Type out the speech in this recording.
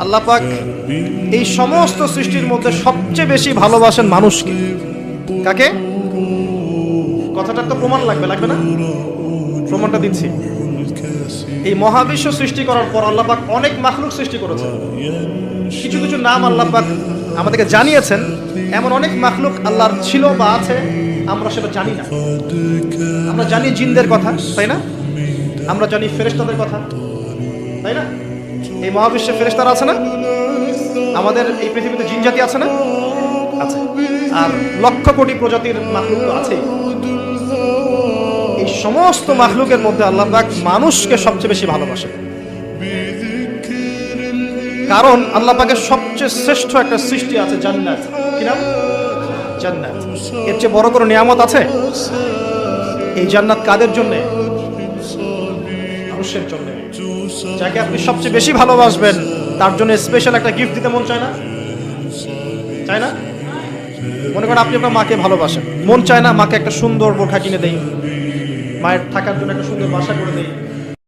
আল্লাহ পাক এই সমস্ত সৃষ্টির মধ্যে সবচেয়ে বেশি ভালোবাসেন মানুষকে। কাকে? কথাটার তো প্রমাণ লাগবে না? প্রমাণটা দিচ্ছি। এই মহাবিশ্ব সৃষ্টি করার পর আল্লাহ পাক অনেক মাখলুক সৃষ্টি করেছেন। কিছু কিছু নাম আল্লাহ পাক আমাদেরকে জানিয়েছেন। এমন অনেক মাখলুক আল্লাহর ছিল বা আছে, আমরা সেটা জানি না। আমরা জানি জিনদের কথা, তাই না? আমরা জানি ফেরেশতাদের কথা, তাই না? এই মহাবিশ্বে ফেরেশতারা আছে না? আমাদের এই পৃথিবীতে জিন জাতি আছে না? আছে। আর লক্ষ কোটি প্রজাতির মাখলুক তো আছেই। এই সমস্ত মাখলুকের মধ্যে আল্লাহ পাক মানুষকে সবচেয়ে বেশি ভালোবাসে। কারণ আল্লাহ পাকের সবচেয়ে শ্রেষ্ঠ একটা সৃষ্টি আছে, জান্নাত। কি নাম? জান্নাত। এর চেয়ে বড় কোনো নিয়ামত আছে? এই জান্নাত কাদের জন্য? মানুষের জন্য। যাকে আপনি সবচেয়ে বেশি ভালোবাসবেন তার জন্য স্পেশাল একটা গিফট দিতে মন চায় না? চায় না? মনে করেন আপনি আপনার মাকে ভালোবাসেন, মন চায় না মাকে একটা সুন্দর বোরখা কিনে দেই, মায়ের থাকার জন্য একটা সুন্দর বাসা করে দেই,